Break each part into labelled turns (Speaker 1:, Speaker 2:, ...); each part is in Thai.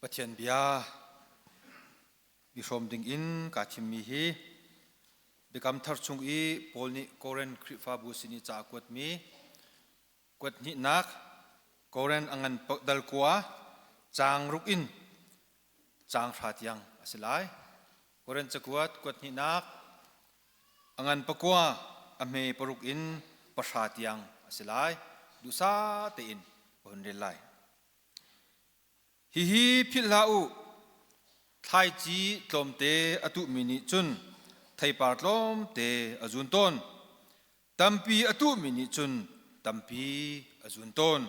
Speaker 1: ปะเทียนเบียบิชมดิงอินกาทิมมีฮีบิกำทัดชงอีโพลนิโกเรนคริฟาบุสินิจากวดมีกวดนินักโกเรนอังันปดัลกัวจางรุกอินจางฟาดยังอสิไลโกเรนจะกวดนินักอังันปกัวอเมปรุกอินปะชาดยังอสิไลดูซาเตอินบนเรลัยฮิพิลาอูไทยจีตลมเตอตุมินิจุนไทยปาร์ตลมเตอจุนตนตัมปีอตุมินิจุนตัมปีอจุนตน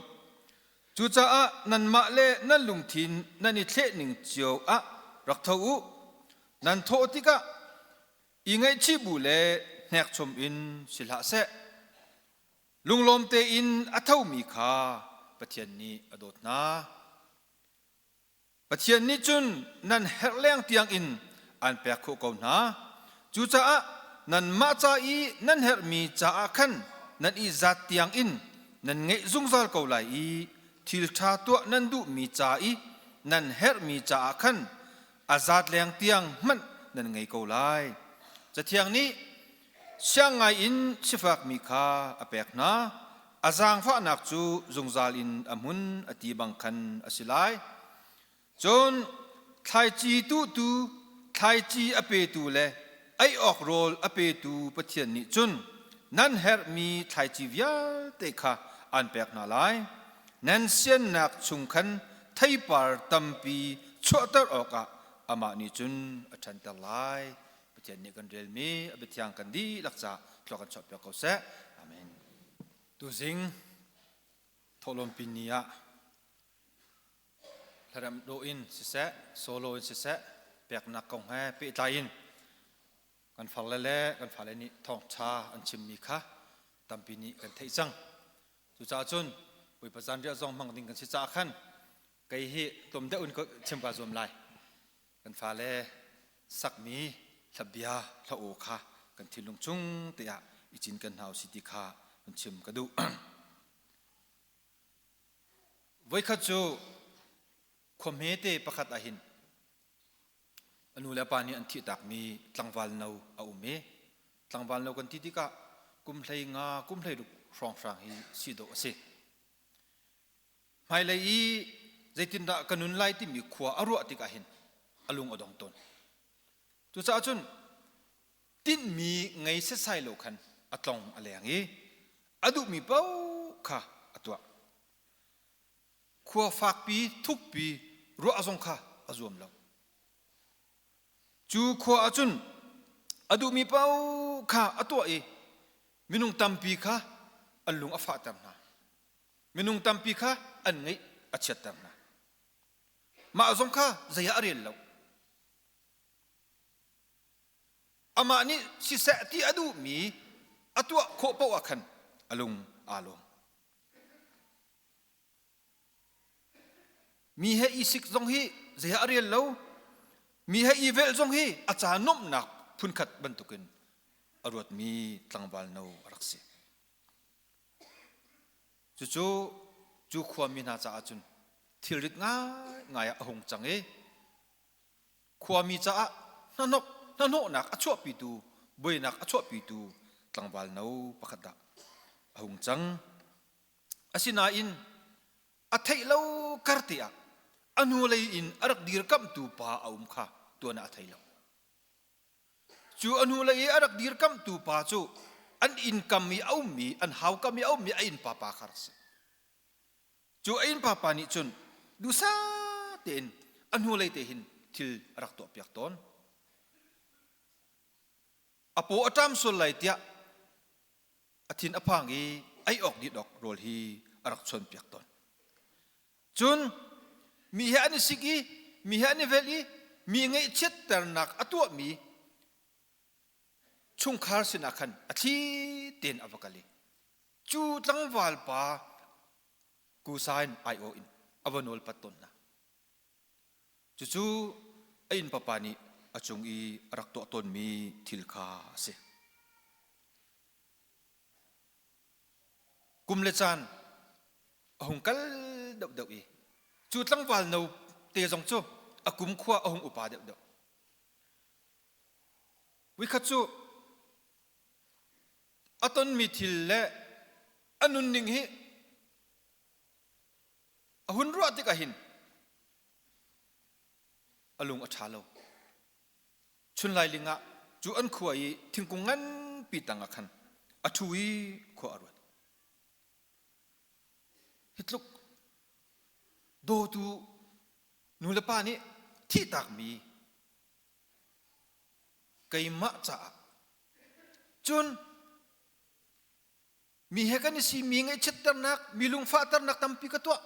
Speaker 1: จูจ้านันมาเลนันลุงทินนันนิเทนิงเจียวอะรักเทอูนันโทติกะอิงไอชิบุเลเนกชมอินสิลาเซลุงลมเตอินอัทาวมีคาปะเทียนนี้อดดนาปะเทียนนี้จุนนันเฮรเลียงเตียงอินอันเปียกโคกนาจูจ้านันมาจ้าอีนันเฮรมีจ้าขันนันอีจัดเตียงอินนันเงยซุงซาลกาวไลอีทิลชาตัวนันดูมีจ้าอีนันเฮรมีจ้าขันอาจัดเลียงเตียงมันนันเงยกาวไลจะเทียงนี้เชียงไงอินชิฟักมีคาอเปียกนาอาจางฟ้านักจูซุงซาลินอมุนอตีบังคันอสิไลจนไทยจีตูไทยจีอเปตูเลไอออกโรลอเปตูปะเทียนนิจนนั่นเฮรมีไทยจีวิาเตคะอันเปกนาไลนั่นเสียนนักชุงคันไทยปาร์ตัมปีชัวตรออกะอามานิจุนอัชันตไลปะเทียนนิกันเรลมีอเบทยังกันดีลักษะทลกันชอบเปกเอาเสอาเมนตุซิงทอลมปินียทารมโดอินสิเสโซโลอินสิเสเปียกนักกงแห่ปีตาอินกันฟังเล่กันฟังเล่นี่ทองชาอันชิมมีค่ะตัมปีนี้กันเทจังจุจ้าจุนปุยประจันเรียกซองมังดิงกันสิจ้าขันไก่ฮีตมเดอุนก็ชิมกาจวมไลกันฟังเล่สักมีทับยาทะโอค่ะกันทิลุงจุงเตียอิจินกันหาวสิติค่ะกันชิมกระดูไว้ขัดจูคมเฮเตประคัดอาหินอนุเลปานีอันที่ตักมีตังวาลนาอาเมตังวาลนากันที่ที่กะกุมเพลงากุมเพลดุฟรองฟรางฮีสิโดเซไม่เลยใจตินดากันุนไลที่มีขวาอรุอติกาหินอลุงอดองตนตัวจ้าจุนตินมีไงเสไซโลคันอัตลองอะไรอย่างนี้อดุมีเป้าค่ะอัตัวขวาฝากปีทุกปีรัวอซงค่ะอจวมเราจูขวาจุนอดุมีเป้าค่ะอัตัวมินุงตัมปีค่ะอันลุงอฟาตัมนามินุงตัมปีค่ะอันไงอัจฉริตัมนามาอซงค่ะใจอารีเราอามานี่สิเสติอดุมีอัตัวโคเป้าขันอลุงอาลงมีให้อีสิกจงฮีเสียเรียนแล้วมีให้อีเวลจงฮีอาจารย์นุ่มหนักพุนขัดบรรทุกินอรวดมีตังบาลนูรักษาจู่ความมีนาจาจุนทิริดง่ายหงจังความมีจ้านั่นนกนักอชวปีตูบอยนักอชวปีตูตังบาลนูประคัดหงจังอาศินาอินอัฐิเลวคาร์ติอาอนุเลยอินอารักดีรกัมตูป้าอาอุมข้าตัวน่าไทยเราจู่อนุเลยอารักดีรกัมตูป้าจู่อันอินกัมมีอาอุมีอันฮาวกัมมีอาอุมีอินป้าป้าคาร์สจู่อินป้าป้านี่จุนดูซาเต็นอนุเลยเตหินทิลอารักตัวเปียกตอนอโปอัตามสุลไลเตียอธินอพังอีไอออกดิดอกโรลฮีอารักชนเปียกตอนจุนมีเหตุนิสิกีมีเหตุนิเวลีมีไงเช็ดแต่หนักอตัวมีชุงคาร์สินักันอธิเต็นอวกาลีจูตังวาลปากูซายน์ไอโออินอวานอลปัตตนนะจู่ไออินปปานีอจงอีรักตัวตนมีทิลคาเสกุมเลจันหงกัลดบอีจู่ตังวาลนู เตจงจูอากุมขวาองอุปาเดดวิคัตจูอัตนมิทิลเลอนุนนิงฮิหุนรัวติกะหินอลุงอัชาโลชุนไลลิงะจูอันขวายทิ้งกุงันปีตังะคันอทุยขวาอรวดฮิตลุกโดตูนูเลปานี่ที่ตักมีไกมะจ่าจนมีเหตุการณ์สิมีไงเช็ดตระนักมีลุงฟ้าตระนักทำปีกตัว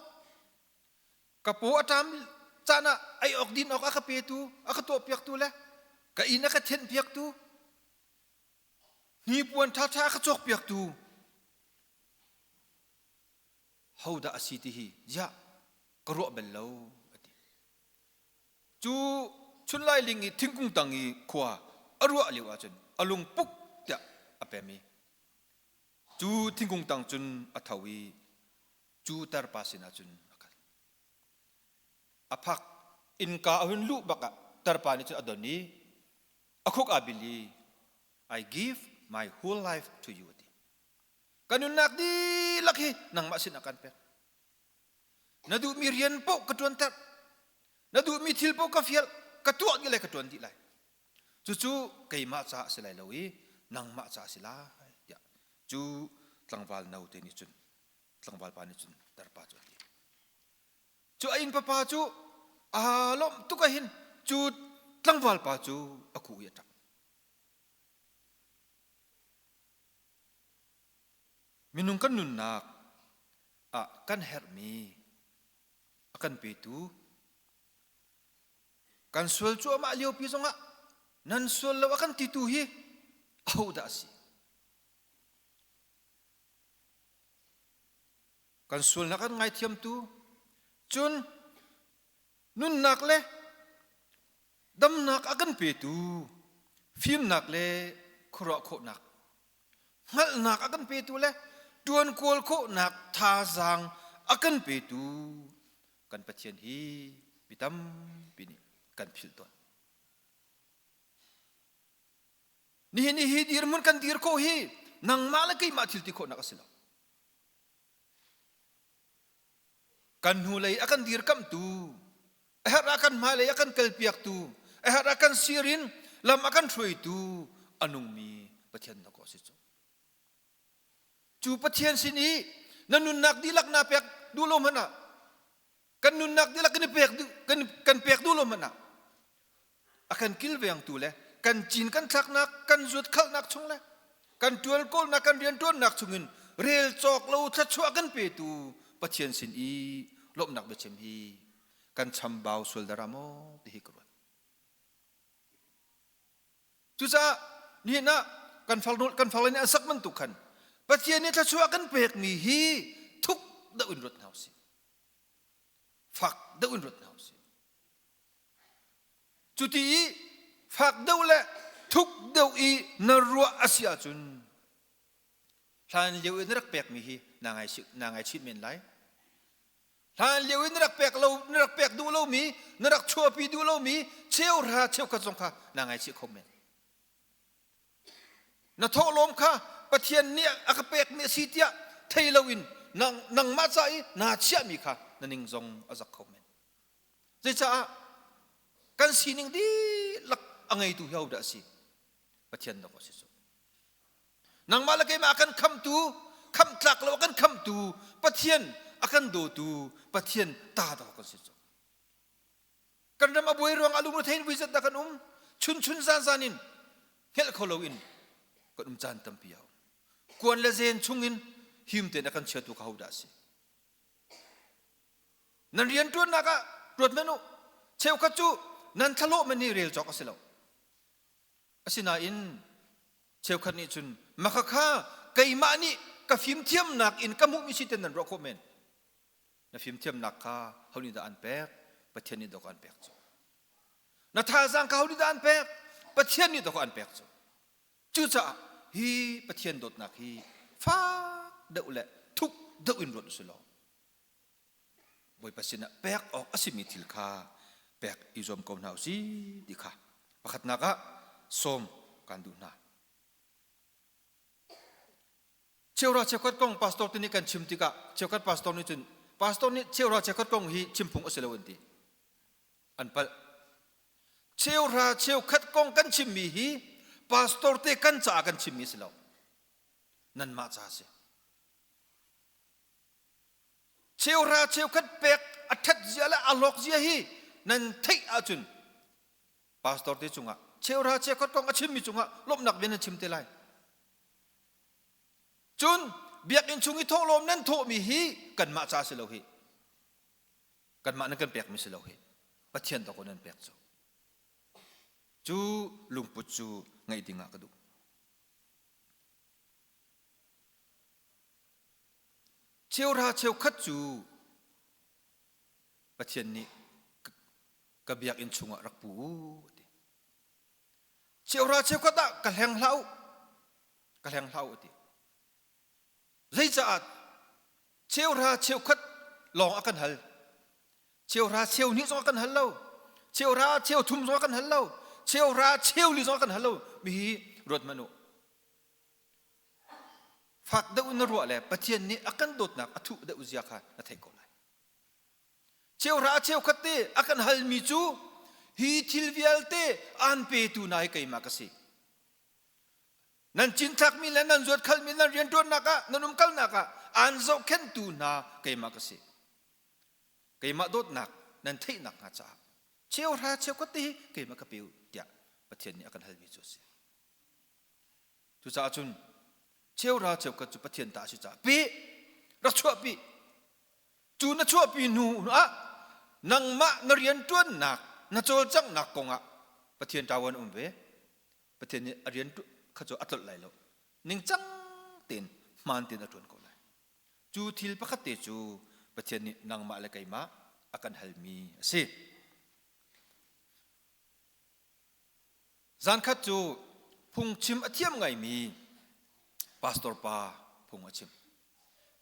Speaker 1: กับผัวทำจานะไอออกดินออกอาคาเปตูอาคาตัวเปียกตัวเลยกับอินักเทนเปียกตัวนี่ปวนท่าท่าขจกเปียกตัวฮาวดาสิติฮียะกรัวเบลโลจูชุนไลลิงอีทิ้งกุงตังอีขวาอรัวลิวาจนอลุงปุกเตะอเปมีจูทิ้งกุงตังจนอัฐวีจูตาร์ปาสินาจนอภักอินกาหุนลูบักตาร์ปานิจนอดนี้อคุกอาบิลี I give my whole life to you กันยุนนักดีลักฮีนังมาสินอาการเปิดนาดูมีเรียนปกกระตวนตัดนาดูมีทิลปกกาฟิลกระตัวกี่เลยกระตวนดีเลยจู่ๆไก่มาจ่าสิไลลวีนังมาจ่าสิลายจู่ตั้งวาลนาอุเทนิจุนตั้งวาลปานิจุนตาร์ปาจุดีจู่อินปะปาจู่ลมตุกหินจู่ตั้งวาลปาจู่อากูยะจักมินุงกันนุนนักกันเฮร์มีakan petu kan sual cu ama liu pi zonga nan sual law akan tituhi au dasi kan sual nak kan ngai thiam tu chun nun nak le dam nak akan petu film nak le khro kho nak ngal nak akan petu le tuan kol kho nak tha zang akan petu kan pathian hi pitam pini kan phil ton ni hi dir mun kan dir ko hi nang mala kai ma thil ti kho na kasilo kan hulai akan dir kam tu akan malai akan kalpiak tu akan sirin lam akan throi tu anung mi pathian na ko si chu pathian sini nanun nak dilak na pek dulo mana kan nunak dilak kan pek dulu mana akan kilve yang tu le kan jin kan thak nak kan zut khal nak chung le kan tual kol nak kan rian tuan nak chungin rel chok lo tha chua kan pe tu pathian sin i lop nak bechem hi kan chambau sul daramo ti hi kro tu sa ni na kan falni asak man tu kan pathian ni tha chua kan pek mi hi thuk da un rot nau si fak daun rot nau si cuti fak dau le thuk dau i narua asia chun hlan leu in rak pek mi hi nangai chit men lai hlan leu in rak pek du lo mi narak chua pi du lo mi cheu ra cheu ka jong kha nangai chi khom men na tho lom kha pathian ni akapek mi si tia thailowin nang ma chai na chia mi kha naning zong azak khomen zecha kan sining di lak angai tu hiau da si pathian da ko si so nang malakai ma akan kham tlak lo akan kham tu pathian akan do tu pathian ta da ko si so kan ram aboi ruang alung no thein wizat da kan chun zanin hel kholoin kan chan tam piao kuan la zen chungin him te akan chatu ka hauda si nan rian tuan naka rot menu cheu khachu nan thalo mani rel chok asilo asina in cheu khat ni chun makha kai ma ni ka phim thiam nak in kamu mi siten nan ro komen na phim thiam nak kha honi da an pek pathian ni do kan pek chu na tha jang ka honi da an pek pathian ni do kan pek chu cha hi pathian dot nak hi fa da ule thuk da in rot silo boy pasina pek ok asimi thil kha แปกอีจอมกองหนาวสิดีค่ะประคัดนักะส้มกันดูนาเชื่อราเชื่อคัดกองพาสตอร์ที่นี่กันชิมติกะเชื่อคัดพาสตอร์นี่จนพาสตอร์นี่เชื่อราเชื่อคัดกองฮีชิมพุงอุสเลวันดีอันเปลเชื่อราเชื่อคัดกองกันชิมมีฮีพาสตอร์เตกันจ่ากันชิมมีสิเลวนั่นมาจ่าเสียเชื่อราเชื่อคัดแปกอัฐเจียและอลอกเจียฮีนั่นที่อาจุนพาสตอร์ที่จุงะเชื่อราเชื่อคัดกองอาชิมมีจุงะลบหนักเวียนชิมเตลัยจุนเบียกอินชุงอิทอลมนั้นโทมีฮีกันมาจ่าสิเลวฮีกันมานั่นกันแปกมีสิเลวฮีปะเทียนตะคนนั้นแปกโซจูลุงปุจูไงดิ่งกระดูเชียวราเชียวคัดจูปะเทียนนี้กระเบียกอินชุงรักปูเชียวราเชียวคัดตะกระแหงเล่ากระแหงเล่าดิใจจะอาดเชียวราเชียวคัดลองอากันฮัลเชียวราเชียวนี้จงอากันฮัลเล่าเชียวราเชียวทุ่มจงอากันฮัลเล่าเชียวราเชียวลิจงอากันฮัลเล่ามีรถมนุฝากเดาอุนรัวเลยปะเทียนนี้อากันโดดนักอัตุเดาอุจยาค่ะนั่นเท่าไรเชียวราเชียวคัดเตอากันฮัลมิจูฮีทิลวิลเตอันเปตูนายกัยมากสินั่นจินทักมีแล้วนั่นจวดขัลมีนั่นเรียนตัวนักะนั่นนุ่มขัลนักะอันโซเข็นตูนากัยมากสิกัยมาโดดนักนั่นเท่นักอาจารย์เชียวราเชียวคัดเตกัยมากเปียวเดียปะเทียนนี้อากันฮัลมิจูสิทุจาจุนเชียวราเชียวกัดจุปะเทียนตาชิจ่าปีรักชั่วปีจูนัชั่วปีนูนะนังมะนเรียนตัวนักนัจโจจังนักกงะปะเทียนตาวันเวปะเทียนนี้เรียนตัวขจรอัตไหลโลนิ่งจังเต็นมันเต็นอัตวนก็เลยจูทิลปะคัตเตจูปะเทียนนี้นังมะเลกัยมะอากันฮัลมีสิจันขัดจูพุงชิมอเทียมไงมีพาสตอร์ป้าพุงอชิม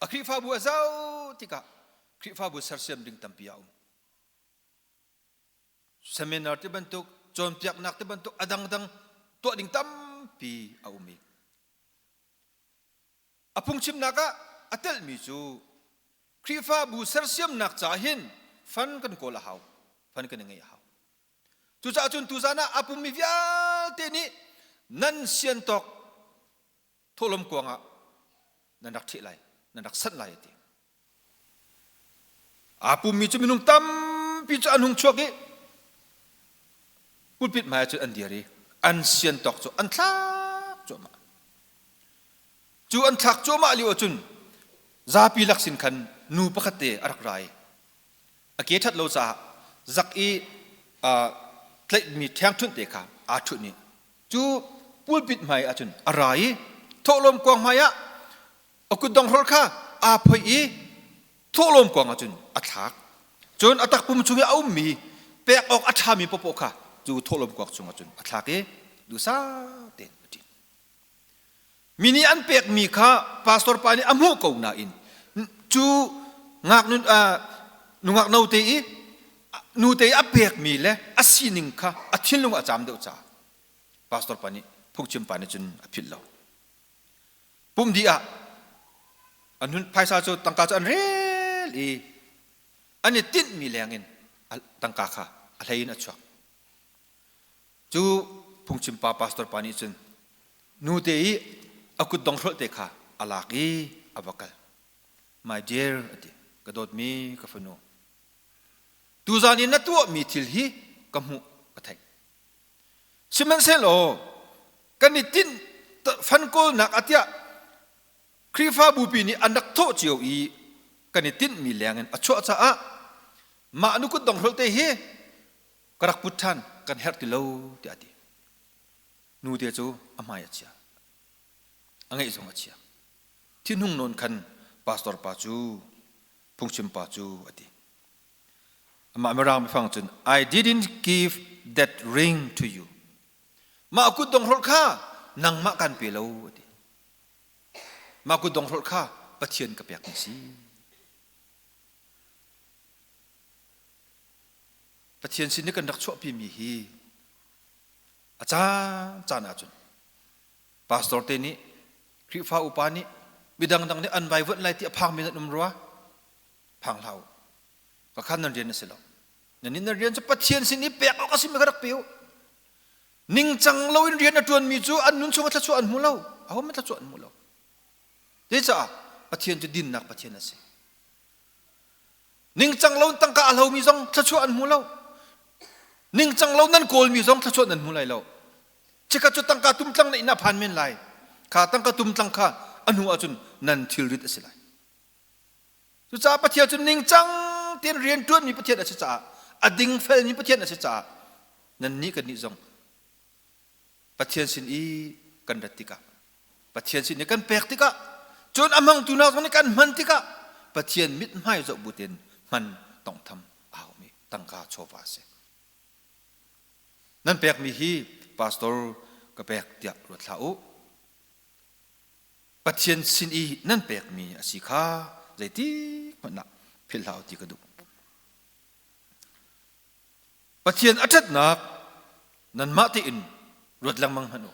Speaker 1: อคริฟาบัวเจ้าติกะคริฟาบัวเซอร์เซียมดึงตัมพิยาเซมินาร์ที่บรรทุกโจมตีนักที่บรรทุกอดังตัวดึงตัมปีเอามีอพุงชิมนักะอัตเตลมิจูคริฟาบัวเซอร์เซียมนักจ่าหินฟันกันโกลาฮาวฟันกันยังไงฮาวทุจาจุนทุจานะอพุงมิวิอาเตนี่นั่นเสียนตกทุลมกวงอ่ะนั่นนักที่ไรนั่นนักสัตว์ไรที่อาปุมีจุมินุงตั้มพิจารณุงชัวกี้พูดผิดมาจุอันเดียรีอันเสียนตกจุอันทักจุมาจุอันทักจุมาลิวจุนซาปีลักษินขันนูปะคเตอรักไรอาเกทัดโลซาจักอีเคล็ดมีแทงทุนเตค่ะอาชุนี้จูพูดผิดมาจุนอะไรทุลมกวางมายะอกุดองรถข้าอาพยีทุลมกวางจุนอัฐากจนอัฐากปุ่มจุงเอามีเปกออกอัฐามีปปค่ะจูทุลมกวางจุงจุนอัฐากดูซาเต็นจิมินิอันเปกมีค่ะพาสตอร์ปานี่อมูกเอาหน้าอินจูงักนุงักนูเตอีนูเตอีอเปกมีเลยอัศนิงค่ะอัศลุงอาจามเดือดจ้าพาสตอร์ปานี่พุกจิมปานี่จุนอภิลเราปุ่มดีอ่ะอันนู้นภายซาจูตังกาจูอันเรลีอันนี้ติดมีแรงเงินตังกาค่ะอะไรนั่นชัวจูพุงชิมปาพาสตอร์ปานิจุนนูเตยอากุดองรถเตค่ะอาลากีอาบักล my dear อดีกระโดดมีกาฟโนตูซานินัตัวมีทิลฮีกัมหูกระไทยชิมันเซลโอกันนี่ตินฟันโกนักอาทิตย์ครีฟาบูปีนี่อันดักโตเจียวอีกันนี่ตินมีแรงเงินอชัวจ้ามาอนุกุดดองรถเตฮีกระรักพุทธันกันเฮร์ติโลเดียดีนูเดียจูอามายเชียอังไงส่งเชียที่นุ่งนนคันพาสตอร์ปาจูพุงชิมปาจูอดีมาเมื่อเราไม่ฟังจน I didn't give that ring to you มาอกุดดองรถข้านังมากันเปล่าอดีมากุดองรถข้าปะเทียนกับอยากนี่สิ ประเทศสินนี่กันดักชั่วพิมีฮีอาจารย์อาจุนพาสตอร์เตนี่คริฟ้าอุปานี่บิดังดังนี่อันใบวัดไล่ที่พังมีนัดนุ่มรัวพังเท้าก็ขันนันเรียนนั่นสิแล้วนี่นันเรียนจะประเทศสินนี่เปียกเอาก็สิไม่กระดักเปียวนิ่งจังเราเรียนนัดจวนมีจูอันนุ่นชงทัดชวนมูเราเอาไม่ทัดชวนมูเราเดี๋ยวจะประเทศจะดินนักประเทศนั่นสินิ่งจังเราตั้งกะเรามีซองทัดชวนมูเรานิ่งจังเรานั่นโกลมีซองทัดชวนนั่นมูไรเราเจ้าจุดตั้งกะตุ้มตั้งในหน้าพันเมนไลข้าตั้งกะตุ้มตั้งข้าอันหัวจุนนั่นทิลริดสิไลจุดจ้าประเทศจุนนิ่งจังเตียนเรียนจวนมีประเทศอาจ้าอดิ่งเฟลมีประเทศอาจ้านั่นนี่กันนี่ซองประเทศสินอีกันรัติกะประเทศสินนี่กันเปกติกะจนอมังตุนาตรงนี้กันมันติกะประเทศมิดไม่จะบุตรมันต้องทำเอามีตั้งกาโชวาเสนั่นเปกมีฮีพาสตอร์ก็เปกเดียรถเท้าประเทศสินอีนั่นเปกมีอาศิขาใจที่มันนักพิลาอติกระดุประเทศอัจฉรินักนั่นมาติอินรถลังมังฮันุ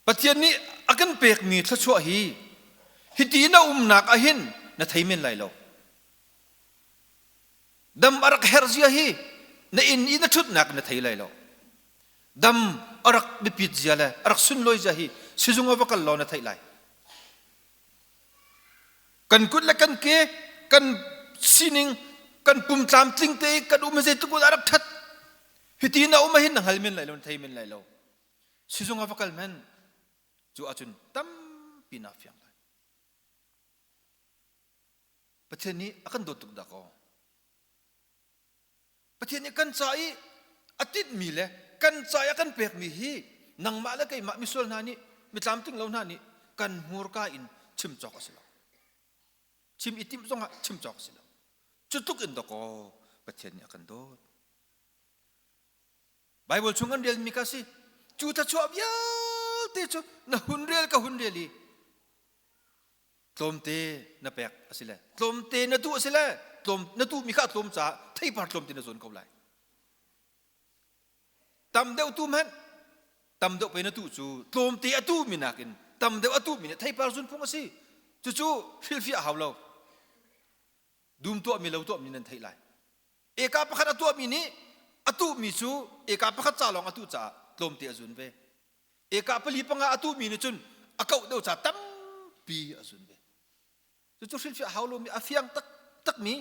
Speaker 1: ประเทศนี้อากันเปกมีทัชวะฮีฮิตีน่านักอาหินน่าไทยเมนไลโลดำอารักเฮรซีฮีน่าอินน่าชุดนักน่าไทยไลโลดำอารักบิปิดเจียเลยอารักสุนลอยจาฮีซิจุงอวกัลโลน่าไทยไลกันกุดและกันเกกันซินิงกันปุ่มตามติงเตกันอุมเซตุกุอารักทัดฮิตีน่ามาหินนังฮัลเมนไลโลน่าไทยเมนไลโลซิจุงอวกัลเมนจูอาจุนตั้มปีนาฟิยังไลประเทศนี้อากันโดดตุกดะก็ประเทศนี้กันใจอาทิตย์มีเลยกันใจอากันเปียกมีฮีนังมาแล้วก็มามิสวลนานี่มิตามติงเหล่านานี่กันมูรกาอินชิมจอกสิแล้วชิมอิติมซงะชิมจอกสิแล้วจุดตุกอินดะก็ประเทศนี้อากันโดดไบเบิลชงกันเรียนมีกาสิจูทัชวบยาเตจูน่ะหุ่นเรียลกับหุ่นเรียลีตลมเตน่ะแปกสิเลยตลมเตน่ะตุสิเลยตลมน่ะตุมีข้าตลมจ่าไทยปาร์ตลมเตน่ะส่วนเขาไหลตำเดียวตุมันตำเดียวไปน่ะตุจูตลมเตอตุมีนักินตำเดียวอตุมีเนี่ยไทยปาร์ส่วนพงสิจูฟิลฟิอาหาวเราดูมตัวมีเราตัวมีนั่นไทยไหลเอกาประคัตอตุมีนี่อตุมีจูเอกาประคัตจ่าลองอตุจ่าตลมเตอจุนเวเอกาปลีปังอาตุมีนจุนอากาเดาจ่าตั้มปีอสุนเบจุฟิลฟิอาหาวเรามีอาฟิยังตักมี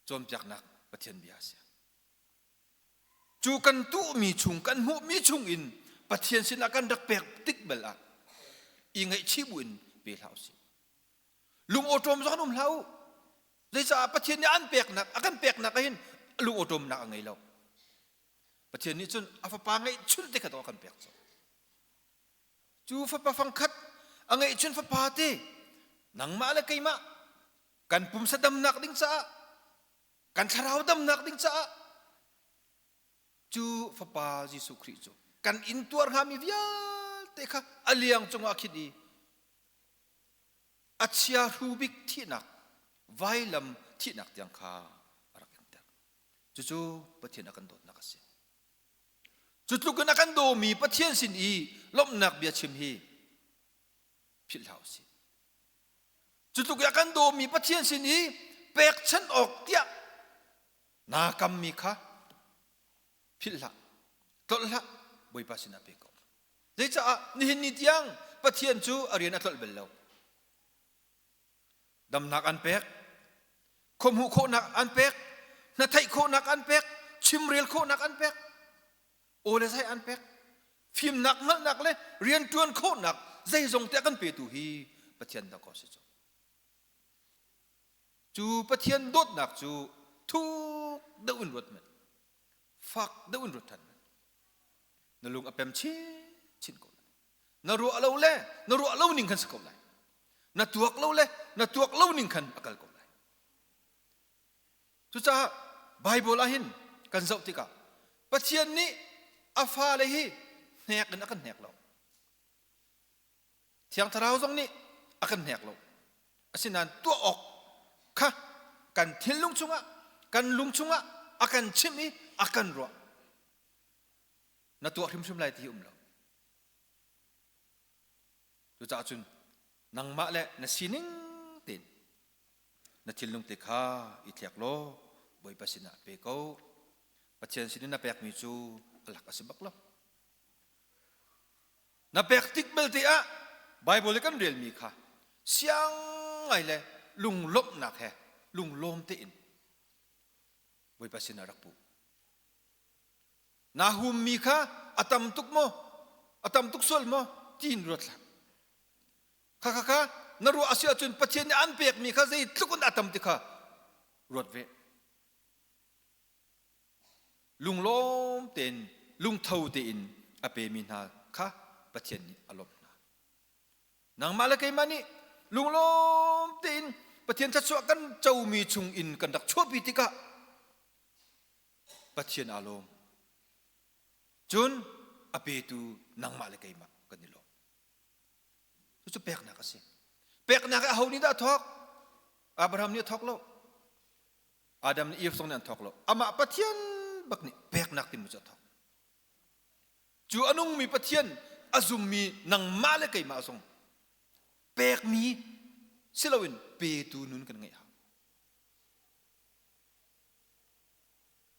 Speaker 1: จอมจักนักประเทศบิอาเซียจูกันตุมีชุงกันหูมีชุงอินประเทศสินากันดักเปกติกเบลาอิงไอชิบุนเปลาสิลุงโอตมสอนอุมเล่าเลยจะประเทศนี้อันเปกนักอากันเปกนักเห็นลุงโอตมนักไงเราประเทศนี้จนอาฟปางไงชุนเด็กตัวกันเปกจูฟปะฟังคัดอังไงชุนฟปาเตนังมาเลยไกมากันปุ่มสะดำนักดิ้งจ้ากันชราวดำนักดิ้งจ้าจูฟปาจิสุคริจูกันอินตัวร์ฮามิวิาเตคะอเลียงจงอาคิดีอัจฉริยะรูบิกที่นักไวลัมที่นักยังข้าอารักยังเตจูประเทศนักกันโดดนักเสียจุดลุกนักกันโดมีประเทศสินอีล้มนักเบียชิมฮีพิลาสิจุดลุกนักกันโดมีประเทศสินอีเปกฉันออกเตียนากัมมีค่ะพิลาตลละบอยภาษินาเปกเลยจะนี่นิดยังประเทศจูอริยนัตลเบลเลวดำนักอันเปกคมหูโคนักอันเปกนาไทยโคนักอันเปกชิมเรียลโคนักอันเปกโอเลใส่อันเปกฟิล์มหนักนักเลยเรียนจวนโคหนักใจทรงเตะกันเปตูฮีประเทศนักก็สิจูประเทศโดดหนักจูทุกเดือนรถมันฟักเดือนรถทันนลุงอเปมชินก่อนนรัวเล่าเล่นรัวเล่านิ่งขันสกุลเลยนตัวเล่าเล่นตัวเล่านิ่งขันอักลกุลเลยจุจ้าไบเบิลอาหินกันเจ้าติกาประเทศนี้อาฟาเลยฮีแหกกันอากันแหกเราเที่ยงทาราวตรงนี้อากันแหกเราอาศินันตัวออกค่ะกันทิ้งลุงจุงะ kan lungchunga akan chimi akan ro na tu hrim lai ti lo tu cha chun nang ma le na sining tin na thilung te kha I thiak lo boi pasina pe ko pathian sinin na pek mi chu alak asibak lo na pek tik bel te a bible kan real mi kha siang ai le lung lop nak he lung lom te in boi pasina rakpu na hum mi kha atam tuk sol mo tin rot la kha naru asia chun pathian an pek mi kha zai tlukun atam ti kha rot ve lung lom ten lung thau te in ape mi na kha pathian ni alop na nang malakai mani lung lom te in pathian cha chwa kan chau mi chung in kan dak chua pi ti ka pathian alom chun ape tu nang malakai ma kan ni lo chu pek na kasi pek na ka hau ni da thok Abraham ni thok lo Adam ni Eve song ni thok lo ama pathian bak ni pek nak tin mu cha thok chu anung mi pathian azum mi nang male kai ma song pek mi silawin pe tu nun kan ngai ha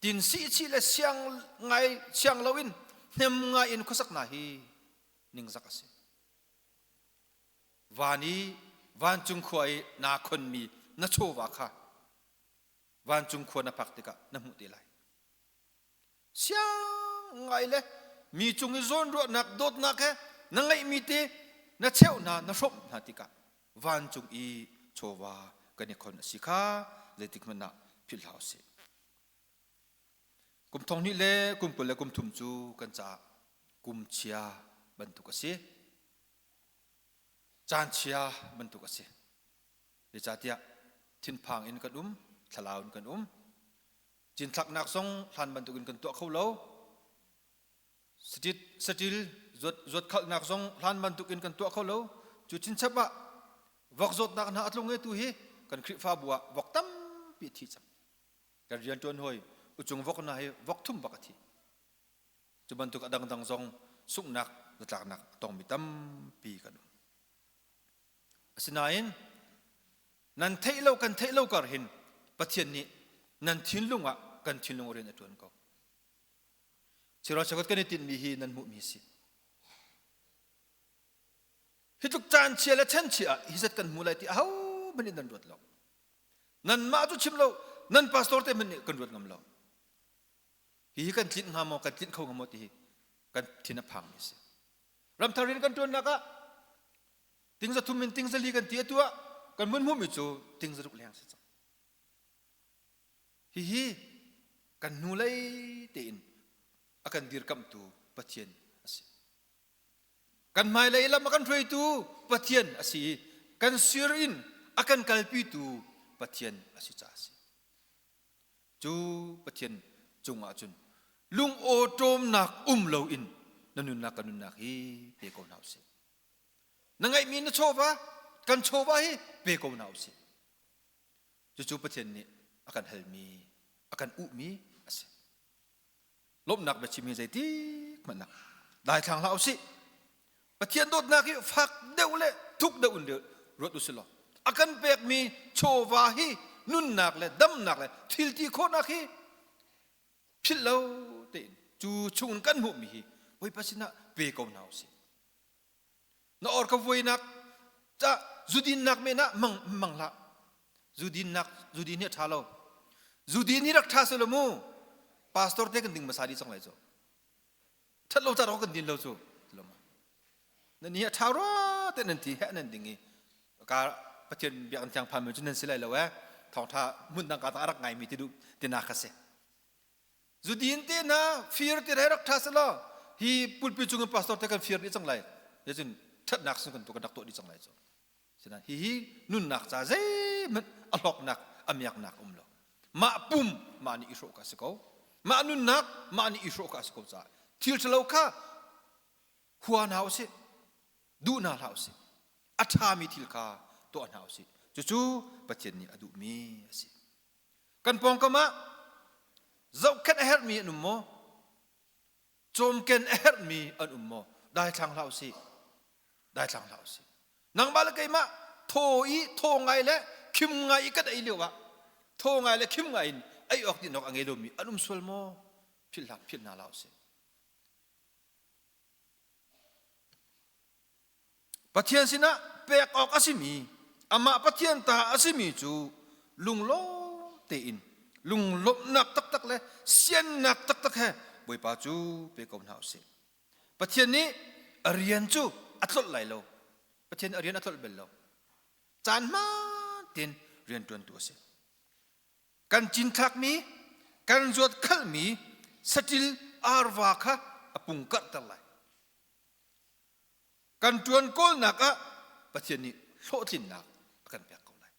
Speaker 1: tin si chi le siang lawin nem ngai in khosak na hi ning zakase wani van chung khoi na khon mi na cho wa kha van chung khon na phak tika na mu ti lai siang ngai le mi chung I zon ro nak dot nak he na ngai mi te na cheu na shop na tika van chung I cho wa kan khon sikha le tik na phil house kum thong ni le kum pul le kum thum chu kan cha kum chia ban tu ka si chan chia ban tu ka si le cha tia thin phang in kan thalaw kan chin thak nak song hlan ban tu kan to khau lo still zot khal nak song hlan ban tu kan to khau lo chu chin chapa vok zot nak na atlung e tu hi kan khri fa bua vok tam pi thi cham kan rian ton hoi uchung vok na he vok thum bakati chu ban tu dang zong suk nak tlak nak tong mi tam pi kan asinain nan thailo kan thailo kar hin pathian ni nan thinlunga kan thinlung ren atun ko chiro chagot kan tin mi hi nan mu mi si hituk chan chia la chen chia hizat kan mulai ti au bani nan rot lo nan ma ju chim lo nan pastor te man kan rot ngam lo hi kan tin ngamo kan tin khau ngamo ti kan thina phang ni se ram tharin kan tun naka ting za thumin ting za li kan ti atua kan mun mu mi chu ting za ruk leng se hi kan nulai te in akan dir kam tu pathian asi kan mai lai lam akan threi tu pathian asi kan sirin akan kalpi tu pathian asi cha asi chu pathian chunga chun lung o tom nak lo in nanun nak hi pe ko nau se nangai mi na chowa kan chowa hi pe ko nau se chu pathian ni akan helmi akan mi ase lop nak ba chimi zai ti man nak dai thang lau si pathian dot nak phak deule thuk deun de rot uslo akan pek mi chowa hi nun nak le dam nak le thil ti kho nak hi phil lo te chu chung kan mu mi hi oi pasina pe ko nau si na or ka voi nak cha zudin nak me na mang la zudin ni thalo zudin ni rak thaselo mu pastor te kan ding masari chang lai cho thalo cha ro kan din lo chu loma na ni tharo te nan ti ha nan dingi ka pathian biang chang pham chu nan silai lo wa thong tha mun dang ka ta rak ngai mi ti du ti na khase zudin te na fear te rak thaselo hi pulpi chung pastor te kan fear ni chang lai ye chun that nak sun kan to kan dak to di chang lai cho sinan hi nun nak cha zai man alok nak amyak nak lo ma pum ma ni isro ka siko ma nun nak ma ni isro ka siko cha thil chalo kha huan house du na house athami thil kha to an house chu pathian ni adu mi asi kan pong kama zau ken her mi nummo chom ken her mi an ummo dai thang lau si nang bal kai ma tho ngai le kim ngai kat ai lewa tho ngai le kim ngai ai ok din nok ange do mi anum sol mo phil na lau si pathian sina pek ok asimi ama pathian ta asimi chu lunglo te in lung lop nak tak le sian nak tak he boi pa chu pe kom nau se pathian ni arian chu atlot lai lo pathian arian atlot bel lo chan ma tin rian tuan tu se kan chin thak mi kan zot khal mi satil arwa kha apung kat talai kan tuan kol nak a pathian ni lo tin nak kan pek ko lai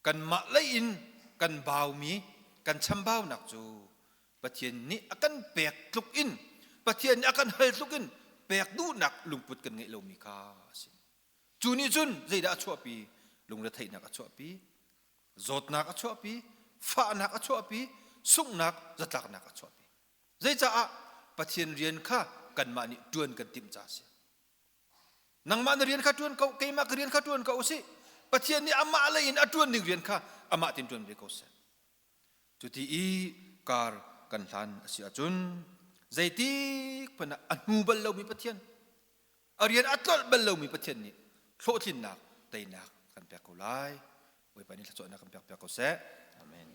Speaker 1: kan ma lai in kan bau mi kan cham bau nak chu pathian ni akan pek tluk in pathian ni akan hal tluk in pek du nak lungput kan ngai lo mi kha sin chu ni chun zai da chua pi lung ra thai nak a chua pi zot nak a chua pi fa nak a chua pi sung nak zatlak nak a chua pi zai cha a pathian rian kha kan ma ni tuan kan tim cha se nang ma rian kha tuan ko kai ma rian kha tuan ko si pathian ni ama lai in atuan ning rian kha ama tin tuan be ko se chu ti i kar kan hlan asia chun zaiti pana anu bal lo mi pathian arian atlol bal lo mi pathian ni thlo thin nak tai nak kan pek ko lai oi pani thla cho na kan pek ko se amen